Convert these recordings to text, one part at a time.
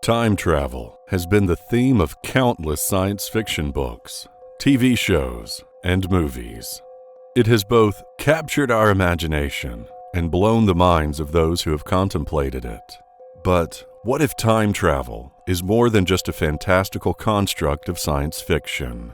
Time travel has been the theme of countless science fiction books, TV shows, and movies. It has both captured our imagination and blown the minds of those who have contemplated it. But what if time travel is more than just a fantastical construct of science fiction?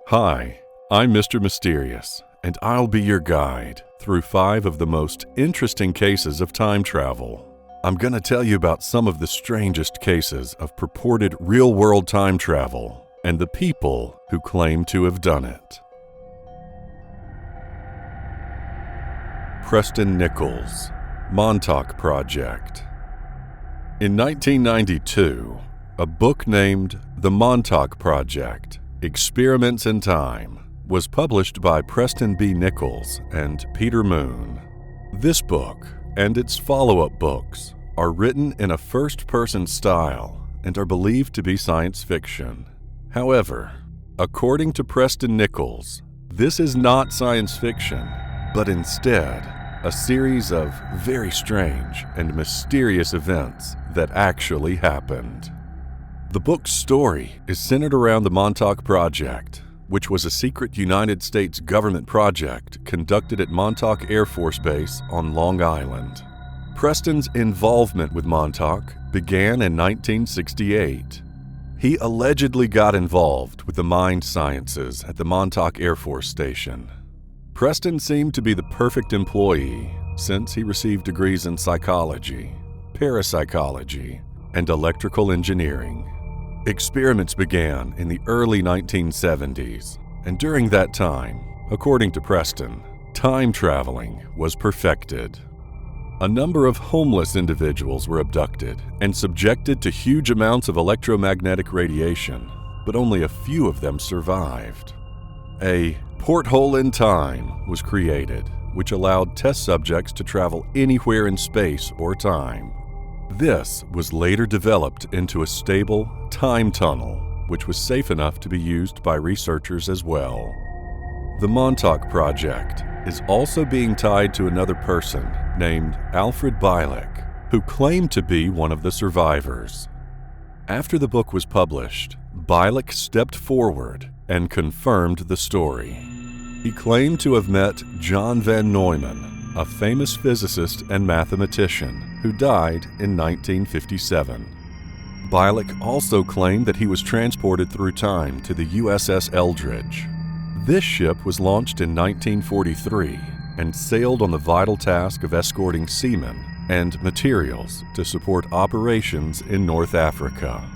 Hi, I'm Mr. Mysterious, and I'll be your guide through 5 of the most interesting cases of time travel. I'm going to tell you about some of the strangest cases of purported real-world time travel and the people who claim to have done it. Preston Nichols, Montauk Project. In 1992, a book named The Montauk Project, Experiments in Time, was published by Preston B. Nichols and Peter Moon. This book and its follow-up books are written in a first-person style and are believed to be science fiction. However, according to Preston Nichols, this is not science fiction, but instead a series of very strange and mysterious events that actually happened. The book's story is centered around the Montauk Project, which was a secret United States government project conducted at Montauk Air Force Base on Long Island. Preston's involvement with Montauk began in 1968. He allegedly got involved with the mind sciences at the Montauk Air Force Station. Preston seemed to be the perfect employee since he received degrees in psychology, parapsychology, and electrical engineering. Experiments began in the early 1970s, and during that time, according to Preston, time traveling was perfected. A number of homeless individuals were abducted and subjected to huge amounts of electromagnetic radiation, but only a few of them survived. A porthole in time was created, which allowed test subjects to travel anywhere in space or time. This was later developed into a stable time tunnel, which was safe enough to be used by researchers as well. The Montauk Project is also being tied to another person named Alfred Bielek, who claimed to be one of the survivors. After the book was published, Bielek stepped forward and confirmed the story. He claimed to have met John van Neumann, a famous physicist and mathematician who died in 1957. Bielek also claimed that he was transported through time to the USS Eldridge. This ship was launched in 1943 and sailed on the vital task of escorting seamen and materials to support operations in North Africa.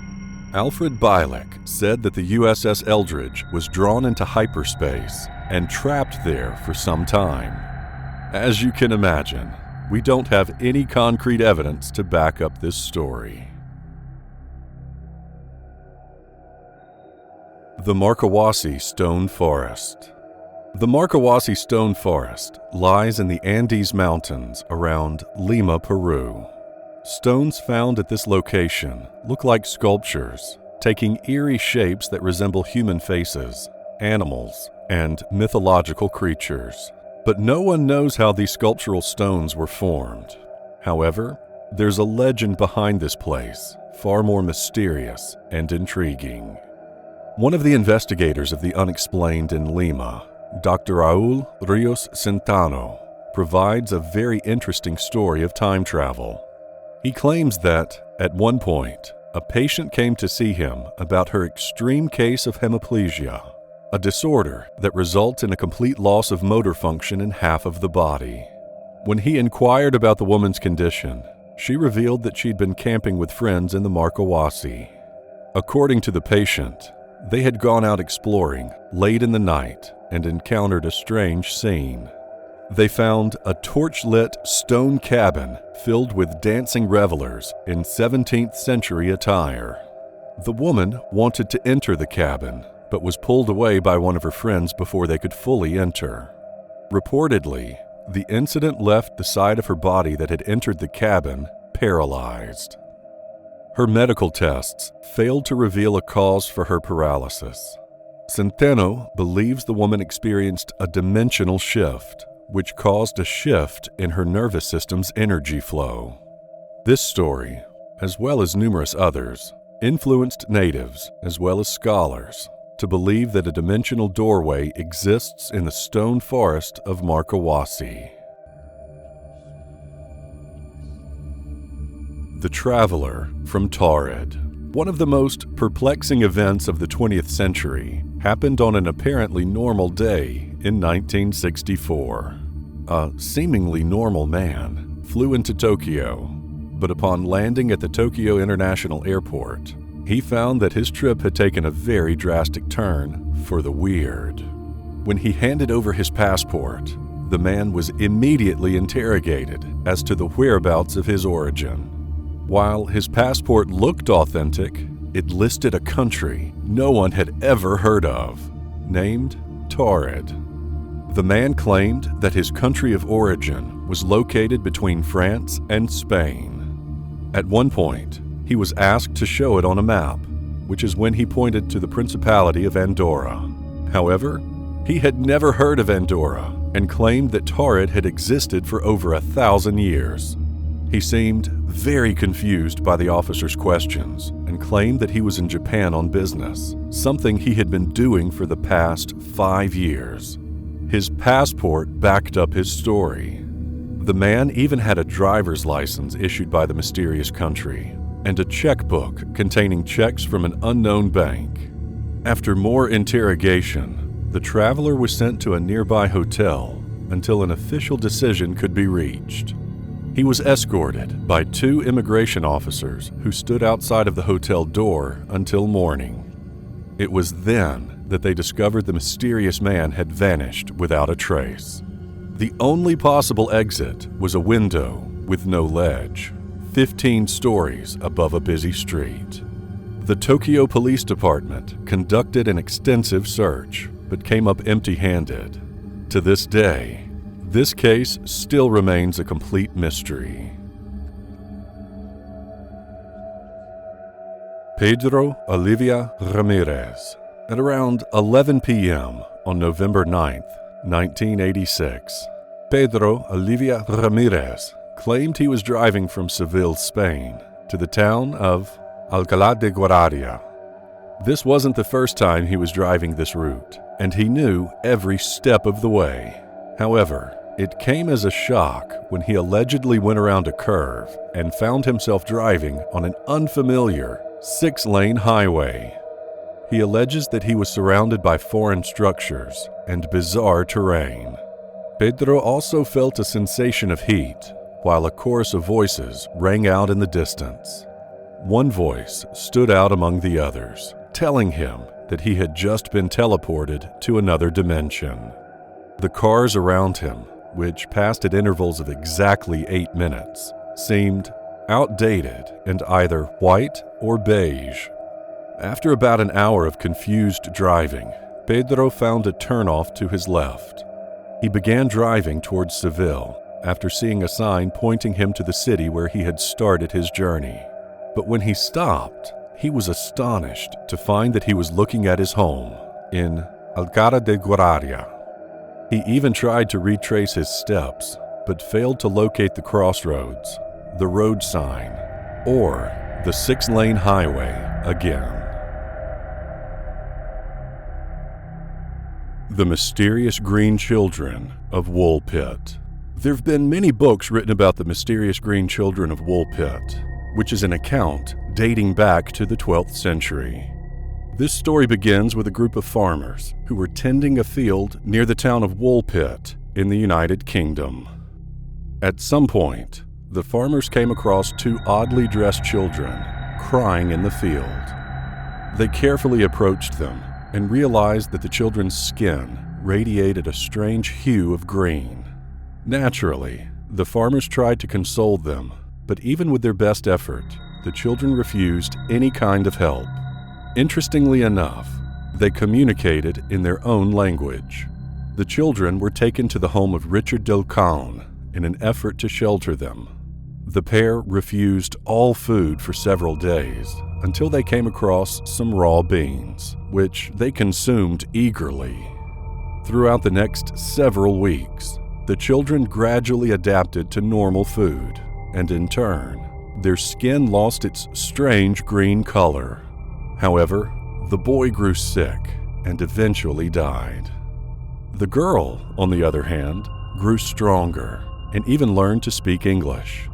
Alfred Bielek said that the USS Eldridge was drawn into hyperspace and trapped there for some time. As you can imagine, we don't have any concrete evidence to back up this story. The Markawasi Stone Forest. The Markawasi Stone Forest lies in the Andes Mountains around Lima, Peru. Stones found at this location look like sculptures, taking eerie shapes that resemble human faces, animals, and mythological creatures. But no one knows how these sculptural stones were formed. However, there's a legend behind this place, far more mysterious and intriguing. One of the investigators of the unexplained in Lima, Dr. Raul Rios Centeno, provides a very interesting story of time travel. He claims that, at one point, a patient came to see him about her extreme case of hemiplegia, a disorder that results in a complete loss of motor function in half of the body. When he inquired about the woman's condition, she revealed that she'd been camping with friends in the Markawasi. According to the patient, they had gone out exploring late in the night and encountered a strange scene. They found a torch-lit stone cabin filled with dancing revelers in 17th century attire. The woman wanted to enter the cabin, but was pulled away by one of her friends before they could fully enter. Reportedly, the incident left the side of her body that had entered the cabin paralyzed. Her medical tests failed to reveal a cause for her paralysis. Centeno believes the woman experienced a dimensional shift, which caused a shift in her nervous system's energy flow. This story, as well as numerous others, influenced natives as well as scholars to believe that a dimensional doorway exists in the stone forest of Markawasi. The Traveler from Taured. One of the most perplexing events of the 20th century happened on an apparently normal day in 1964. A seemingly normal man flew into Tokyo, but upon landing at the Tokyo International Airport, he found that his trip had taken a very drastic turn for the weird. When he handed over his passport, the man was immediately interrogated as to the whereabouts of his origin. While his passport looked authentic, it listed a country no one had ever heard of, named Taured. The man claimed that his country of origin was located between France and Spain. At one point, he was asked to show it on a map, which is when he pointed to the Principality of Andorra. However, he had never heard of Andorra and claimed that Taured had existed for over 1,000 years. He seemed very confused by the officer's questions and claimed that he was in Japan on business, something he had been doing for the past 5 years. His passport backed up his story. The man even had a driver's license issued by the mysterious country and a checkbook containing checks from an unknown bank. After more interrogation, the traveler was sent to a nearby hotel until an official decision could be reached. He was escorted by 2 immigration officers who stood outside of the hotel door until morning. It was then that they discovered the mysterious man had vanished without a trace. The only possible exit was a window with no ledge, 15 stories above a busy street. The Tokyo Police Department conducted an extensive search, but came up empty-handed. To this day, this case still remains a complete mystery. Pedro Olivia Ramirez. At around 11 p.m. on November 9, 1986, Pedro Olivia Ramirez claimed he was driving from Seville, Spain, to the town of Alcalá de Guadaria. This wasn't the first time he was driving this route, and he knew every step of the way. However, it came as a shock when he allegedly went around a curve and found himself driving on an unfamiliar 6-lane highway. He alleges that he was surrounded by foreign structures and bizarre terrain. Pedro also felt a sensation of heat, while a chorus of voices rang out in the distance. One voice stood out among the others, telling him that he had just been teleported to another dimension. The cars around him, which passed at intervals of exactly 8 minutes, seemed outdated and either white or beige. After about an hour of confused driving, Pedro found a turnoff to his left. He began driving towards Seville after seeing a sign pointing him to the city where he had started his journey. But when he stopped, he was astonished to find that he was looking at his home in Alcalá de Guadaria. He even tried to retrace his steps, but failed to locate the crossroads, the road sign, or the 6-lane highway again. The Mysterious Green Children of Woolpit. There have been many books written about the mysterious green children of Woolpit, which is an account dating back to the 12th century. This story begins with a group of farmers who were tending a field near the town of Woolpit in the United Kingdom. At some point, the farmers came across 2 oddly dressed children crying in the field. They carefully approached them and realized that the children's skin radiated a strange hue of green. Naturally, the farmers tried to console them, but even with their best effort, the children refused any kind of help. Interestingly enough, they communicated in their own language. The children were taken to the home of Richard Delcaune in an effort to shelter them. The pair refused all food for several days until they came across some raw beans, which they consumed eagerly. Throughout the next several weeks, the children gradually adapted to normal food, and in turn, their skin lost its strange green color. However, the boy grew sick and eventually died. The girl, on the other hand, grew stronger and even learned to speak English.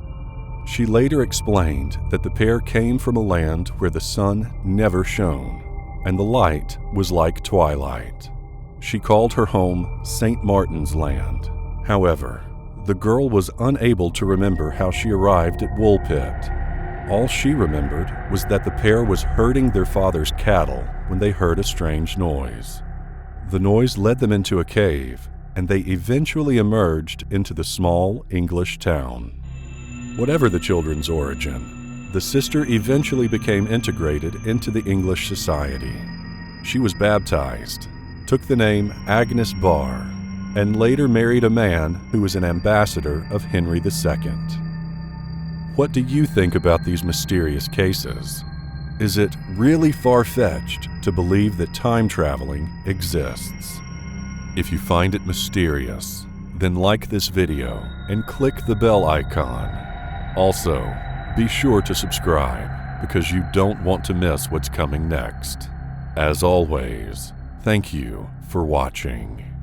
She later explained that the pair came from a land where the sun never shone, and the light was like twilight. She called her home St. Martin's Land. However, the girl was unable to remember how she arrived at Woolpit. All she remembered was that the pair was herding their father's cattle when they heard a strange noise. The noise led them into a cave, and they eventually emerged into the small English town. Whatever the children's origin, the sister eventually became integrated into the English society. She was baptized, took the name Agnes Barr, and later married a man who was an ambassador of Henry II. What do you think about these mysterious cases? Is it really far-fetched to believe that time traveling exists? If you find it mysterious, then like this video and click the bell icon. Also, be sure to subscribe because you don't want to miss what's coming next. As always, thank you for watching.